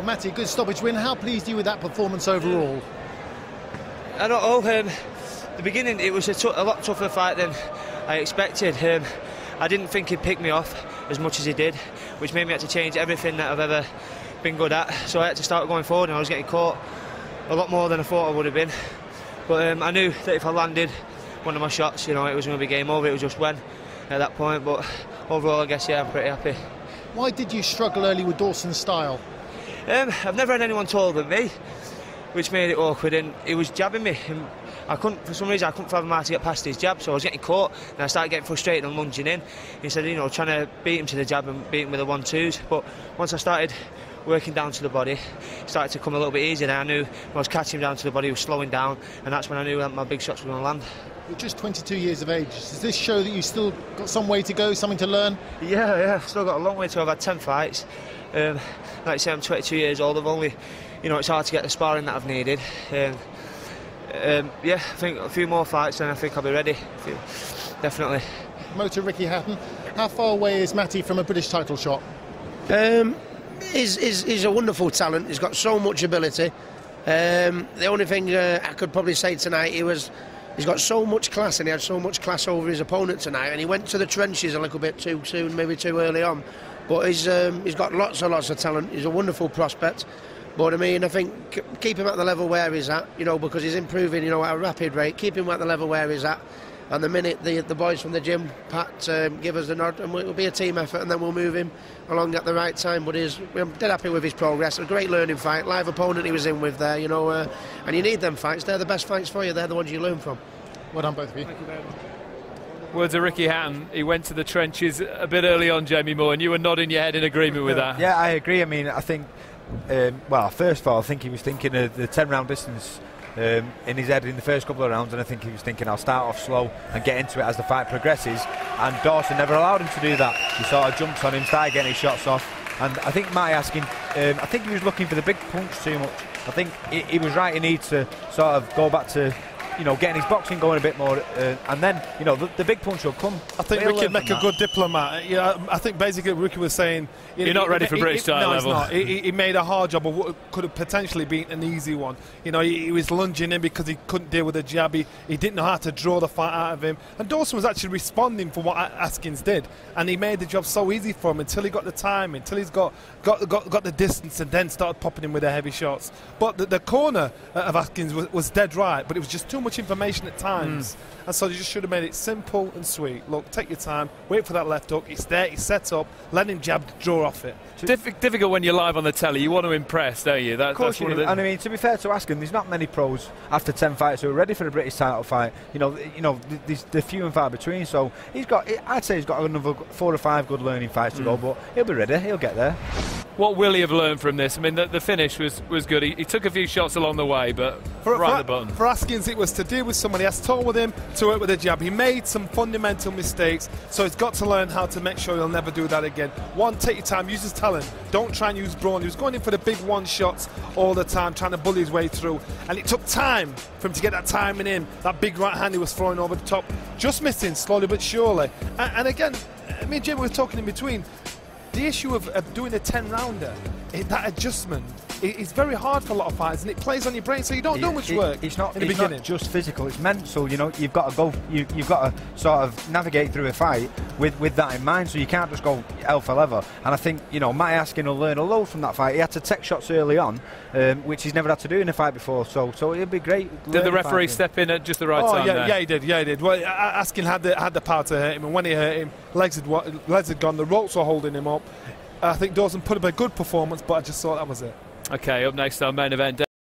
Matty, a good stoppage win. How pleased are you with that performance overall? I don't know. The beginning, it was a lot tougher fight than I expected. I didn't think he'd pick me off as much as he did, which made me have to change everything that I've ever been good at. So I had to start going forward, and I was getting caught a lot more than I thought I would have been. But I knew that if I landed one of my shots, it was going to be game over. It was just when at that point. But overall, I guess, yeah, I'm pretty happy. Why did you struggle early with Dawson's style? I've never had anyone taller than me, which made it awkward, and he was jabbing me. And for some reason, I couldn't find him to get past his jab, so I was getting caught, and I started getting frustrated and lunging in. Instead of, trying to beat him to the jab and beat him with the 1-2s. But once I started working down to the body, it started to come a little bit easier. And I knew when I was catching him down to the body, he was slowing down, and that's when I knew that my big shots were going to land. You're just 22 years of age. Does this show that you still got some way to go, something to learn? Yeah, I've still got a long way to go. I've had 10 fights. Like I say, I'm 22 years old. I've only, it's hard to get the sparring that I've needed. Yeah, I think a few more fights and I think I'll be ready. Definitely. Motor Ricky Hatton, how far away is Matty from a British title shot? He's a wonderful talent. He's got so much ability. The only thing I could probably say tonight, he's got so much class, and he had so much class over his opponent tonight, and he went to the trenches a little bit too soon, maybe too early on. But he's got lots of talent. He's a wonderful prospect. But I think keep him at the level where he's at, because he's improving, at a rapid rate. Keep him at the level where he's at. And the minute the boys from the gym, Pat, give us the nod, and it'll be a team effort, and then we'll move him along at the right time. But I'm dead happy with his progress. A great learning fight, live opponent he was in with there, and you need them fights. They're the best fights for you. They're the ones you learn from. Well done, both of you. Thank you very much. Words of Ricky Hatton. He went to the trenches a bit early on, Jamie Moore, and you were nodding your head in agreement with that. Yeah, I agree. I think, first of all, I think he was thinking of the 10-round distance in his head in the first couple of rounds, and I think he was thinking, I'll start off slow and get into it as the fight progresses. And Dawson never allowed him to do that. He sort of jumped on him, started getting his shots off. And I think Matty Askin, I think he was looking for the big punch too much. I think he was right. He needs to sort of go back to getting his boxing going a bit more, and then, the big punch will come. I think Ricky would make a good diplomat. Yeah, I think basically Ricky was saying... You're not ready for British title level. No, he's not. He made a hard job of what could have potentially been an easy one. He was lunging in because he couldn't deal with the jab. He didn't know how to draw the fight out of him. And Dawson was actually responding for what Askins did. And he made the job so easy for him until he got the time, until he's got the distance, and then started popping him with the heavy shots. But the corner of Askins was dead right, but it was just too much information at times. And so you just should have made it simple and sweet. Look, take your time, wait for that left hook. It's there, it's set up, let him jab, draw off it. Difficult when you're live on the telly. You want to impress, don't you? Of course you do. And to be fair to Askin, there's not many pros after 10 fights who are ready for a British title fight. They're few and far between. So I'd say he's got another 4 or 5 good learning fights to go, but he'll be ready. He'll get there. What will he have learned from this? The finish was good. He took a few shots along the way, but right at the button. For Askins, it was to deal with somebody else, told with him to work with a jab. He made some fundamental mistakes, so he's got to learn how to make sure he'll never do that again. One, take your time, use his talent. Don't try and use brawn. He was going in for the big one shots all the time, trying to bully his way through. And it took time for him to get that timing in. That big right hand he was throwing over the top, just missing slowly but surely. And again, me and Jim were talking in between. The issue of doing a 10-rounder, that adjustment, it's very hard for a lot of fighters, and it plays on your brain, so you don't do much work in the beginning. It's not just physical, it's mental. You've got to go, you've got to sort of navigate through a fight with that in mind, so you can't just go hell for leather. And I think, Matty Askin will learn a load from that fight. He had to take shots early on, which he's never had to do in a fight before, so it'll be great. Did the referee step in at just the right time there? Yeah, he did. Well, Askin had the power to hurt him, and when he hurt him, legs had gone, the ropes were holding him up. I think Dawson put up a good performance, but I just thought that was it. Okay, up next, our main event.